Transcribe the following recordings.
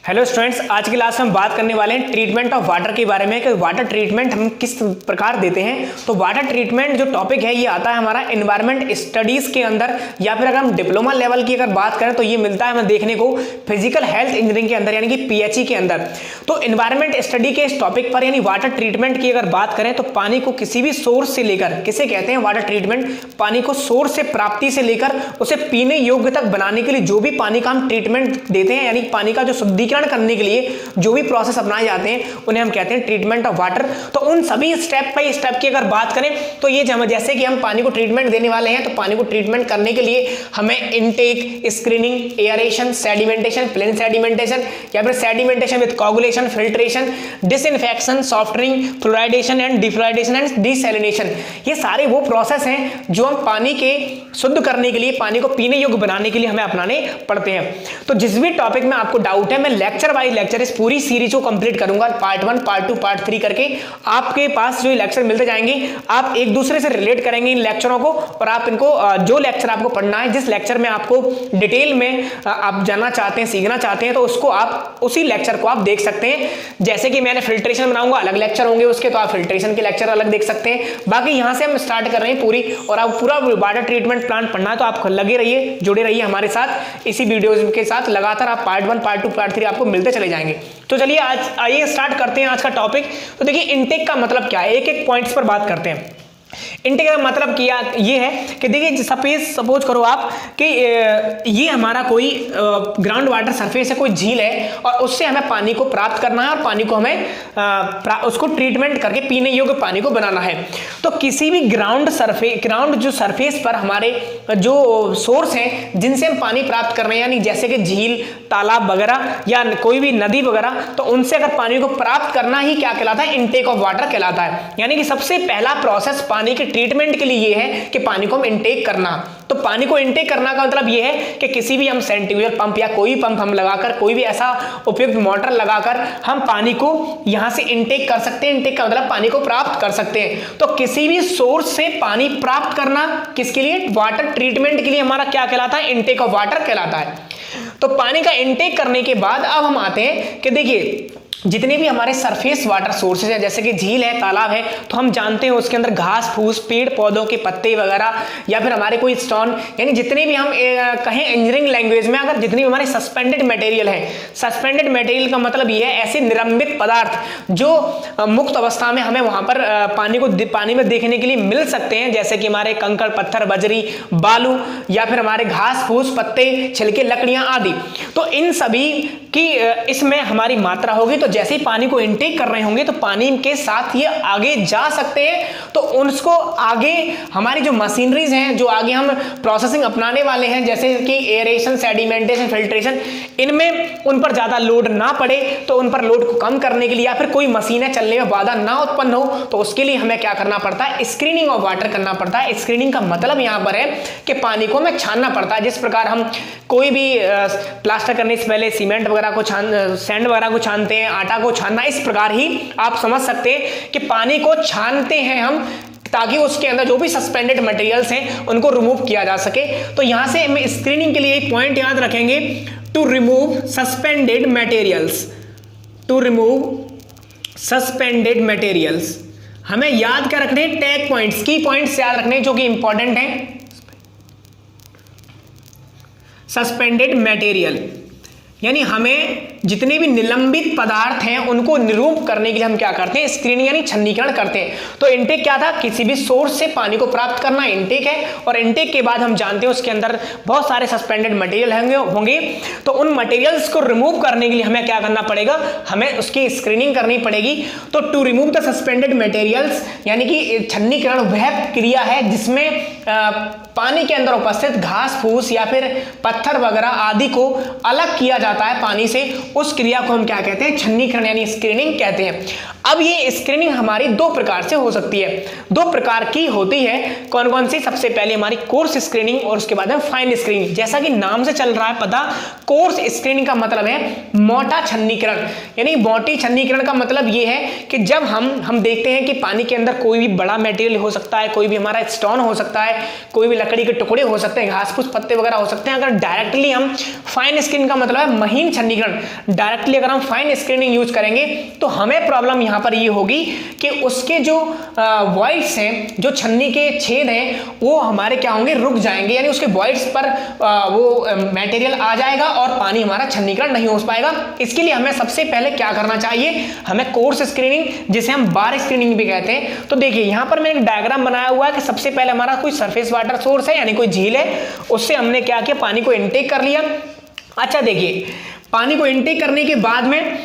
Hello students, आज की class में हम बात करने वाले हैं ट्रीटमेंट ऑफ वाटर के बारे में कि वाटर ट्रीटमेंट हम किस प्रकार देते हैं। तो वाटर ट्रीटमेंट जो टॉपिक है ये आता है हमारा एनवायरनमेंट स्टडीज के अंदर, या फिर अगर हम डिप्लोमा लेवल की अगर बात करें तो ये मिलता है हमें देखने को फिजिकल हेल्थ इंजीनियरिंग के अंदर यानी कि पीएचई के अंदर। तो एनवायरनमेंट स्टडी के इस टॉपिक पर यानी वाटर ट्रीटमेंट की अगर बात करें तो पानी को किसी भी सोर्स से लेकर, किसे कहते हैं वाटर ट्रीटमेंट, पानी को सोर्स से प्राप्ति से लेकर उसे पीने योग्य तक बनाने के लिए जो भी पानी का हम ट्रीटमेंट देते हैं यानी पानी का जो शुद्धिकरण करने के लिए जो भी प्रोसेस अपनाए जाते हैं उन्हें हम कहते हैं ट्रीटमेंट ऑफ वाटर। तो उन सभी स्टेप बाय स्टेप की अगर बात करें तो ये जैसे कि हम पानी को ट्रीटमेंट देने वाले हैं तो पानी को ट्रीटमेंट करने के लिए हमें intake, screening, aeration, sedimentation, plain sedimentation या फिर sedimentation with coagulation, filtration, disinfection, softening, fluoridation and defluoridation and desalination, ये सारे वो प्रोसेस हैं जो हम पानी के शुद्ध करने के लिए, पानी को पीने योग्य बनाने के लिए हमें अपनाने पड़ते हैं। तो जिस भी टॉपिक में आपको डाउट है मैं लेक्चर बाय लेक्चर इस पूरी सीरीज को कंप्लीट करूंगा, पार्ट 1, पार्ट 2, पार्ट 3 करके आपके पास जो लेक्चर मिलते जाएंगे, आप एक दूसरे से रिलेट करेंगे इन लेक्चरों को और आप इनको जो लेक्चर आपको पढ़ना है, जिस लेक्चर में आपको डिटेल में आप जानना चाहते हैं, सीखना चाहते हैं, तो उसको आप उसी लेक्चर को आप देख सकते हैं। जैसे कि मैंने फिल्ट्रेशन बनाऊंगा, अलग लेक्चर होंगे उसके, तो आप फिल्ट्रेशन के लेक्चर अलग देख सकते हैं। बाकी यहां से हम स्टार्ट कर रहे हैं पूरी, और आप पूरा वाटर ट्रीटमेंट प्लान पढ़ना है तो आप लगे रहिए, जुड़े रहिए हमारे साथ इसी वीडियोज के साथ। लगातार आप पार्ट 1, पार्ट 2, पार्ट 3 आपको मिलते चले जाएंगे। तो चलिए आज आइए स्टार्ट करते हैं आज का टॉपिक। तो देखिए इनटेक का मतलब क्या है, एक एक पॉइंट्स पर बात करते हैं। इनटेक का मतलब क्या ये है कि देखिए सपोज करो आप कि ये हमारा कोई ग्राउंड वाटर सरफेस है, कोई झील है और उससे हमें पानी को प्राप्त करना है और पानी को हमें उसको ट्रीटमेंट करके पीने योग्य पानी को बनाना है। तो किसी भी ग्राउंड जो सरफेस पर हमारे जो सोर्स हैं जिनसे हम पानी प्राप्त कर रहे हैं, यानी जैसे कि झील, तालाब वगैरह या कोई भी नदी वगैरह, तो उनसे अगर पानी को प्राप्त करना ही क्या कहलाता है, इनटेक ऑफ वाटर कहलाता है। यानी कि सबसे पहला प्रोसेस पानी के ट्रीटमेंट के लिए यह है कि पानी को हम इनटेक करना। तो पानी को इनटेक करना का मतलब यह है कि किसी भी हम सेंट्रीफ्यूगल पंप या कोई पंप हम लगाकर, कोई भी ऐसा उपयुक्त मोटर लगाकर हम पानी को यहां से इनटेक कर सकते हैं। इनटेक का मतलब पानी को प्राप्त कर सकते हैं। तो किसी भी सोर्स से पानी प्राप्त करना किसके लिए, वाटर ट्रीटमेंट के लिए हमारा क्या कहलाता है, इनटेक ऑफ वाटर कहलाता है। तो पानी का इनटेक करने के बाद अब हम आते हैं कि देखिए जितने भी हमारे सरफेस वाटर सोर्सेज हैं, जैसे कि झील है, तालाब है, तो हम जानते हैं उसके अंदर घास फूस, पेड़ पौधों के पत्ते वगैरह या फिर हमारे कोई स्टोन, यानी जितने भी हम कहें इंजीनियरिंग लैंग्वेज में, अगर जितनी भी हमारे सस्पेंडेड मटेरियल है, सस्पेंडेड मटेरियल का मतलब ये है ऐसे निलंबित पदार्थ जो मुक्त अवस्था में हमें वहां पर पानी में देखने के लिए मिल सकते हैं, जैसे कि हमारे कंकड़, पत्थर, बजरी, बालू या फिर हमारे घास फूस, पत्ते, छिलके, लकड़ियां आदि। तो इन सभी की इसमें हमारी मात्रा होगी। तो जैसे ही पानी को इनटेक कर रहे होंगे तो पानी के साथ ये आगे जा सकते हैं। तो उनको आगे हमारी जो मशीनरीज हैं, जो आगे हम प्रोसेसिंग अपनाने वाले हैं, जैसे कि एयरेशन, सेडिमेंटेशन, फिल्ट्रेशन, इनमें उन पर ज्यादा लोड ना पड़े, तो उन पर लोड को कम करने के लिए या फिर कोई मशीनें चलने में बाधा ना उत्पन्न हो, तो उसके लिए हमें क्या करना पड़ता है, स्क्रीनिंग ऑफ वाटर करना पड़ता है। स्क्रीनिंग का मतलब यहां पर है कि पानी को हमें छानना पड़ता है। जिस प्रकार हम कोई भी प्लास्टर करने से पहले सीमेंट वगैरह को सैंड वगैरह को छानते हैं, आटा को छानना, इस प्रकार ही आप समझ सकते हैं कि पानी को छानते हैं हम ताकि उसके अंदर जो भी सस्पेंडेड मटेरियल्स हैं उनको रिमूव किया जा सके। तो यहां से हम स्क्रीनिंग के लिए एक पॉइंट याद रखेंगे, to remove suspended materials. To remove suspended materials हमें याद क्या रखने, टैग पॉइंट्स, की पॉइंट्स याद रखने जो कि इंपॉर्टेंट हैं। सस्पेंडेड मटेरियल यानी हमें जितने भी निलंबित पदार्थ हैं उनको निरूप करने के लिए हम क्या करते हैं, स्क्रीनिंग यानी छन्नीकरण करते हैं। तो इनटेक क्या था, किसी भी सोर्स से पानी को प्राप्त करना इनटेक है। और इनटेक के बाद हम जानते हैं उसके अंदर बहुत सारे सस्पेंडेड मटेरियल होंगे। तो उन मटेरियल्स को रिमूव करने के लिए हमें क्या करना पड़ेगा, हमें उसकी स्क्रीनिंग करनी पड़ेगी। तो to remove the suspended materials यानी कि छन्नीकरण वह क्रिया है जिसमें पानी के अंदर उपस्थित घास फूस या फिर पत्थर वगैरह आदि को अलग किया जाता है पानी से। उस क्रिया को हम क्या कहते हैं, छन्नीकरण यानी स्क्रीनिंग कहते हैं। अब ये स्क्रीनिंग हमारी दो प्रकार से हो सकती है, दो प्रकार की होती है। कौन कौन सी? सबसे पहले हमारी कोर्स स्क्रीनिंग और उसके बाद में फाइन स्क्रीनिंग। जैसा कि नाम से चल रहा है पता, कोर्स स्क्रीनिंग का मतलब है मोटा छन्नीकरण। यानी मोटी छन्नीकरण का मतलब ये है कि जब हम देखते हैं कि पानी के अंदर कोई भी बड़ा मटेरियल हो सकता है, कोई भी हमारा स्टोन हो सकता है, कोई भी लकड़ी के टुकड़े हो सकते हैं, घास फूस पत्ते वगैरह हो सकते हैं। अगर डायरेक्टली हम फाइन स्क्रीनिंग का मतलब है महीन छन्नीकरण, डायरेक्टली अगर हम फाइन स्क्रीनिंग यूज करेंगे तो हमें प्रॉब्लम यहां पर ये होगी कि उसके जो वॉइड्स हैं, जो छन्नी के छेद हैं, वो हमारे क्या होंगे? रुक जाएंगे। यानी उसके वॉइड्स पर वो मटेरियल आ जाएगा और पानी हमारा छन्नीकरण नहीं हो पाएगा। इसके लिए हमें सबसे पहले क्या करना चाहिए? हमें कोर्स स्क्रीनिंग, जिसे हम बार स्क्रीनिंग भी कहते हैं। तो देखिए यहां पर मैंने एक डायग्राम बनाया हुआ है कि सबसे पहले हमारा कोई सरफेस वाटर सोर्स है, यानी कोई झील है, उससे हमने क्या किया? पानी को इनटेक कर लिया। अच्छा देखिए, पानी को इनटेक करने के बाद में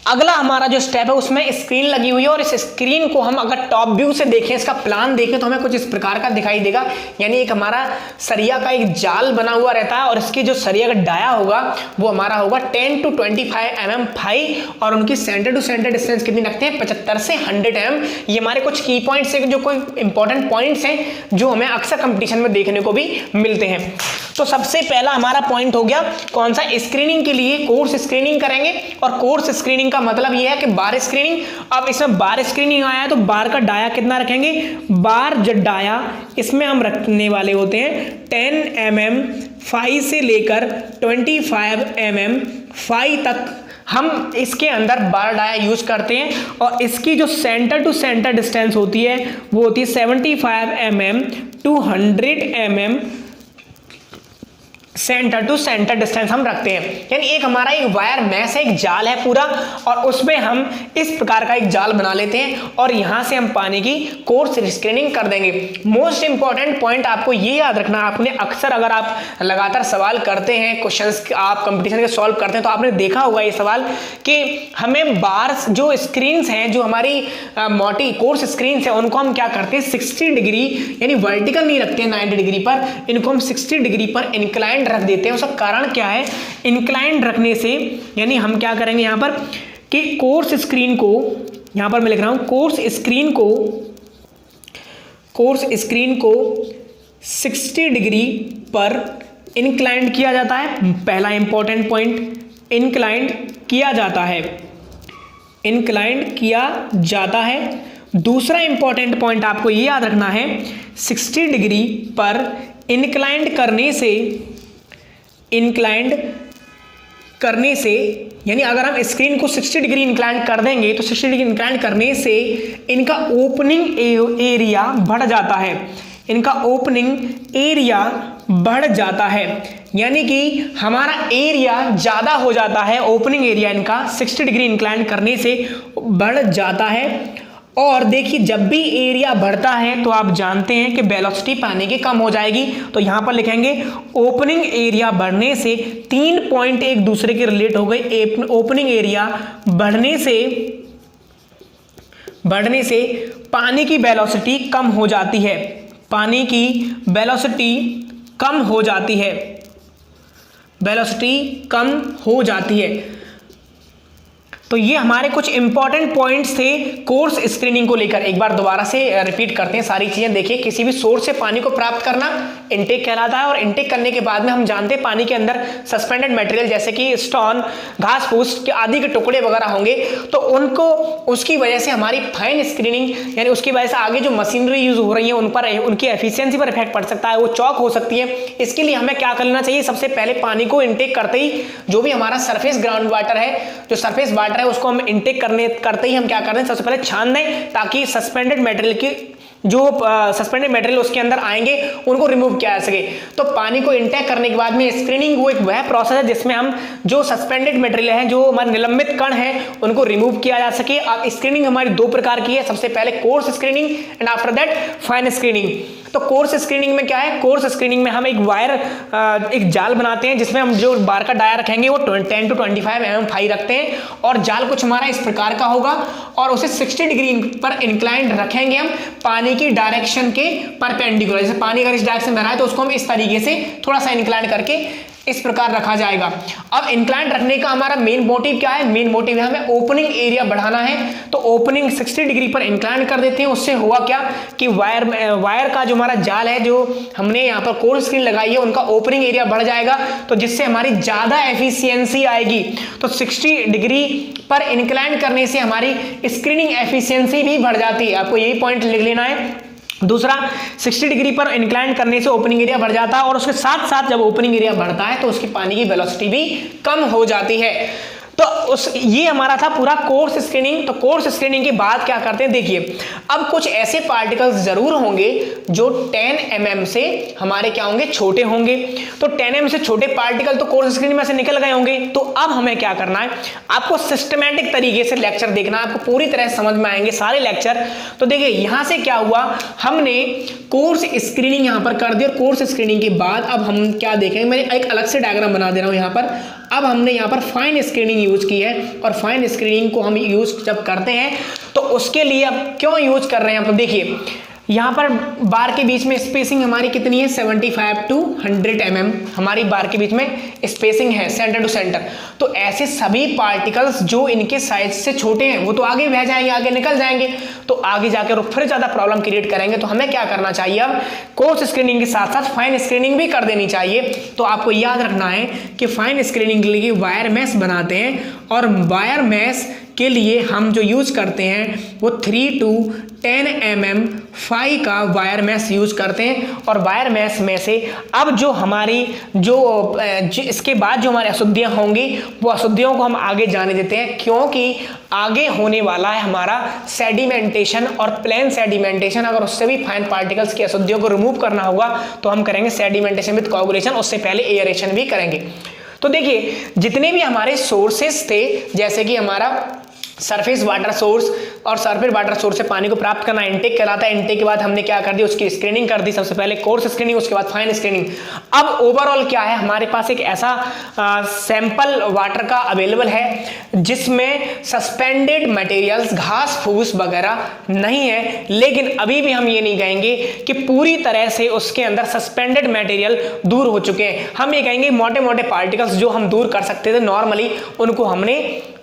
अगला हमारा जो स्टेप है उसमें स्क्रीन लगी हुई है, और इस स्क्रीन को हम अगर टॉप व्यू से देखें, इसका प्लान देखें, तो हमें कुछ इस प्रकार का दिखाई देगा। यानी एक हमारा सरिया का एक जाल बना हुआ रहता है, और इसकी जो सरिया का डाया होगा वो हमारा होगा 10 to 25 mm फाई, और उनकी सेंटर टू सेंटर डिस्टेंस कितनी रखते हैं? 75 से 100 mm। ये हमारे कुछ की पॉइंट्स हैं, जो कोई इंपॉर्टेंट पॉइंट्स हैं जो हमें अक्सर कंपटीशन में देखने को भी मिलते हैं। तो सबसे पहला हमारा पॉइंट हो गया कौन सा? स्क्रीनिंग के लिए कोर्स स्क्रीनिंग करेंगे, और कोर्स स्क्रीनिंग का मतलब यह है कि बार स्क्रीनिंग। अब इसमें बार स्क्रीनिंग आया है तो बार का डाया कितना रखेंगे? बार जो डाया इसमें हम रखने वाले होते हैं 10 mm फाई से लेकर 25 mm फाई तक हम इसके अंदर बार डाया यूज करते हैं, और इसकी जो सेंटर टू सेंटर डिस्टेंस होती है वो होती है 75 mm to 100 mm centre to centre distance हम रखते हैं। यानी एक हमारा एक वायर मैश है, एक जाल है पूरा, और उसमें हम इस प्रकार का एक जाल बना लेते हैं, और यहां से हम पानी की कोर्स स्क्रीनिंग कर देंगे। मोस्ट इंपॉर्टेंट पॉइंट आपको ये याद रखना, आपने अक्सर अगर आप लगातार सवाल करते हैं, क्वेश्चंस आप कंपटीशन के सॉल्व करते हैं, तो आपने देखा होगा ये सवाल कि हमें बार जो स्क्रीन हैं, जो हमारी मोटी कोर्स स्क्रीन है, उनको हम क्या करते हैं? 60 डिग्री, यानी वर्टिकल नहीं रखते हैं 90 डिग्री पर, इनको हम 60 डिग्री पर इंक्लाइंड रख देते हैं। उसका कारण क्या है? इंक्लाइंड रखने से यानी हम क्या करेंगे यहां पर कि कोर्स स्क्रीन को, यहां पर मैं लिख रहा हूं कोर्स स्क्रीन को 60 डिग्री पर इंक्लाइंड किया जाता है। पहला इंपॉर्टेंट पॉइंट, इंक्लाइंड किया जाता है। दूसरा इंपॉर्टेंट पॉइंट आपको ये याद रखना है, 60 डिग्री पर इंक्लाइंड करने से यानी अगर हम स्क्रीन को 60 डिग्री इंक्लाइंड कर देंगे तो 60 डिग्री इंक्लाइंड करने से इनका ओपनिंग एरिया बढ़ जाता है। यानी कि हमारा एरिया ज़्यादा हो जाता है, ओपनिंग एरिया इनका 60 डिग्री इंक्लाइंड करने से बढ़ जाता है। और देखिए जब भी एरिया बढ़ता है तो आप जानते हैं कि वेलोसिटी पानी की कम हो जाएगी। तो यहां पर लिखेंगे ओपनिंग एरिया बढ़ने से, 3 पॉइंट एक दूसरे के रिलेट हो गए। ओपनिंग एरिया बढ़ने से पानी की वेलोसिटी कम हो जाती है। तो ये हमारे कुछ इंपॉर्टेंट पॉइंट्स थे कोर्स स्क्रीनिंग को लेकर। एक बार दोबारा से रिपीट करते हैं सारी चीजें। देखिए, किसी भी सोर्स से पानी को प्राप्त करना इनटेक कहलाता है, और इनटेक करने के बाद में हम जानते हैं पानी के अंदर सस्पेंडेड मटेरियल जैसे कि स्टोन, घास फूस आदि के टुकड़े वगैरह होंगे, तो उनको उसकी वजह से हमारी फाइन स्क्रीनिंग यानी उसकी वजह से आगे जो मशीनरी यूज हो रही है उन पर, उनकी एफिशिएंसी पर इफेक्ट पड़ सकता है, वो चौक हो सकती है। इसके लिए हमें क्या करना चाहिए? सबसे पहले पानी को इनटेक करते ही जो भी हमारा सरफेस ग्राउंड वाटर है, जो सरफेस वाटर है, उसको हम इनटेक करते ही हम क्या कर दें? सबसे पहले छान दें, ताकि सस्पेंडेड मटेरियल की जो सस्पेंडेड मटेरियल उसके अंदर आएंगे उनको रिमूव किया जा सके। तो पानी को इंटेक करने के बाद में स्क्रीनिंग वो एक वह प्रोसेस है जिसमें हम जो सस्पेंडेड मटेरियल है, जो हमारे निलंबित कण है, उनको रिमूव किया जा सके। अब स्क्रीनिंग हमारी दो प्रकार की है, सबसे पहले course screening and after that fine screening. तो कोर्स स्क्रीनिंग में क्या है? कोर्स स्क्रीनिंग में हम एक वायर, एक जाल बनाते हैं जिसमें हम जो बार का डाया रखेंगे वो 10 to 25 mm फाई रखते हैं, और जाल कुछ हमारा इस प्रकार का होगा, और उसे 60 डिग्री पर इंक्लाइंड रखेंगे हम पानी की डायरेक्शन के परपेंडिकुलर। जैसे पानी अगर इस डायरेक्शन में रहा है तो उसको हम इस तरीके से थोड़ा सा इंक्लाइंड करके इस प्रकार रखा जाएगा। अब इंक्लाइंड रखने का हमारा मेन मोटिव क्या है? मेन मोटिव है हमें ओपनिंग एरिया बढ़ाना है, तो ओपनिंग 60 डिग्री पर इंक्लाइंड कर देते हैं। उससे हुआ क्या कि वायर का जो हमारा जाल है, जो हमने यहाँ पर कोर स्क्रीन लगाई है, उनका ओपनिंग एरिया बढ़ जाएगा, तो जिससे हमारी ज्यादा एफिशिएंसी आएगी। तो 60 डिग्री पर इंक्लाइंड करने से हमारी स्क्रीनिंग एफिशिएंसी भी बढ़ जाती है। आपको यही पॉइंट लिख लेना है। दूसरा, 60 डिग्री पर इंक्लाइन करने से ओपनिंग एरिया बढ़ जाता है, और उसके साथ साथ जब ओपनिंग एरिया बढ़ता है तो उसकी पानी की वेलोसिटी भी कम हो जाती है। तो ये हमारा था पूरा कोर्स स्क्रीनिंग। तो कोर्स स्क्रीनिंग के बाद क्या करते हैं, देखिए अब कुछ ऐसे पार्टिकल्स जरूर होंगे जो 10 mm से हमारे क्या होंगे, छोटे होंगे। तो 10 mm से छोटे पार्टिकल तो कोर्स स्क्रीनिंग में से निकल गए होंगे। तो अब हमें क्या करना है, आपको सिस्टमैटिक तरीके से लेक्चर देखना, आपको पूरी तरह समझ में आएंगे सारे लेक्चर। तो देखिए यहां से क्या हुआ, हमने कोर्स स्क्रीनिंग यहां पर कर दी, और कोर्स स्क्रीनिंग के बाद अब हम क्या देखेंगे, मैं एक अलग से डायग्राम बना दे रहा हूं यहां पर। अब हमने यहाँ पर फाइन स्क्रीनिंग यूज की है, और फाइन स्क्रीनिंग को हम यूज जब करते हैं तो उसके लिए अब क्यों यूज कर रहे हैं, तो देखिए यहाँ पर बार के बीच में स्पेसिंग हमारी कितनी है, 75 to 100 mm हमारी बार के बीच में स्पेसिंग है, सेंटर टू सेंटर। तो ऐसे सभी पार्टिकल्स जो इनके साइज से छोटे हैं वो तो आगे बह जाएंगे, आगे निकल जाएंगे, तो आगे जाकर फिर ज्यादा प्रॉब्लम क्रिएट करेंगे। तो हमें क्या करना चाहिए, अब कोर्स स्क्रीनिंग के साथ साथ फाइन स्क्रीनिंग भी कर देनी चाहिए। तो आपको याद रखना है कि फाइन स्क्रीनिंग के लिए वायर मैश बनाते हैं, और वायर मैश के लिए हम जो यूज करते हैं वो 3 to 10 mm फाई का वायर मैश यूज करते हैं। और वायर मैश में से अब जो हमारी जो इसके बाद जो हमारी अशुद्धियां होंगी वो अशुद्धियों को हम आगे जाने देते हैं, क्योंकि आगे होने वाला है हमारा सेडिमेंटेशन और प्लेन सेडिमेंटेशन। अगर उससे भी फाइन पार्टिकल्स की अशुद्धियों को रिमूव करना होगा तो हम करेंगे सेडिमेंटेशन विद कोगुलेशन, उससे पहले एयरेशन भी करेंगे। तो देखिए जितने भी हमारे सोर्सेस थे, जैसे कि हमारा सरफेस वाटर सोर्स, और सरफेस वाटर सोर्स से पानी को प्राप्त करना इनटेक कहलाता है। इनटेक के बाद हमने क्या कर दिया, उसकी स्क्रीनिंग कर दी, सबसे पहले कोर्स स्क्रीनिंग, उसके बाद फाइन स्क्रीनिंग। अब ओवरऑल क्या है, हमारे पास एक ऐसा सैंपल वाटर का अवेलेबल है जिसमें सस्पेंडेड मटेरियल्स, घास फूस वगैरह नहीं है। लेकिन अभी भी हम ये नहीं कहेंगे कि पूरी तरह से उसके अंदर सस्पेंडेड मटेरियल दूर हो चुके हैं। हम ये कहेंगे मोटे मोटे पार्टिकल्स जो हम दूर कर सकते थे नॉर्मली, उनको हमने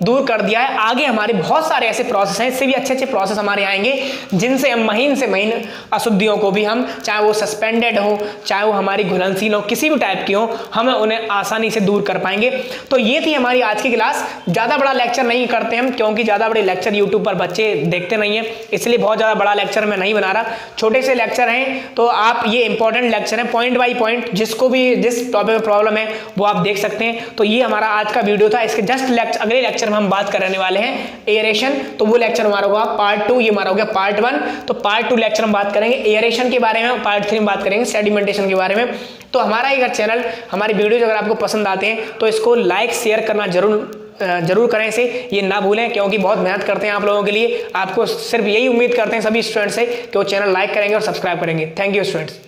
दूर कर दिया है। आगे हमारे बहुत सारे ऐसे प्रोसेस हैं, इससे भी अच्छे अच्छे प्रोसेस हमारे आएंगे, जिनसे हम महीन से महीन अशुद्धियों को भी हम, चाहे वो सस्पेंडेड हो, चाहे वो हमारी घुलनशील हो, किसी भी टाइप की हो, हम उन्हें आसानी से दूर कर पाएंगे। तो ये थी हमारी आज की क्लास। ज़्यादा बड़ा लेक्चर नहीं करते हम, क्योंकि ज़्यादा बड़े लेक्चर यूट्यूब पर बच्चे देखते नहीं है, इसलिए बहुत ज़्यादा बड़ा लेक्चर मैं नहीं बना रहा। छोटे से लेक्चर हैं, तो आप ये इंपॉर्टेंट लेक्चर है, पॉइंट बाई पॉइंट, जिसको भी जिस टॉपिक में प्रॉब्लम है वो आप देख सकते हैं। तो ये हमारा आज का वीडियो था। इसके जस्ट अगले लेक्चर में हम बात करने वाले हैं एयरेशन। तो वो लेक्चर हमारा होगा पार्ट 2, ये हमारा हो गया पार्ट 1। तो पार्ट 2 लेक्चर हम बात करेंगे एयरेशन के बारे में, पार्ट 3 में बात करेंगे सेडिमेंटेशन के बारे में। तो हमारा अगर चैनल, हमारी वीडियोज अगर आपको पसंद आते हैं तो इसको लाइक शेयर करना जरूर करें, इसे ये ना भूलें, क्योंकि बहुत मेहनत करते हैं आप लोगों के लिए। आपको सिर्फ यही उम्मीद करते हैं सभी स्टूडेंट्स से कि वो चैनल लाइक करेंगे और सब्सक्राइब करेंगे। Thank you students.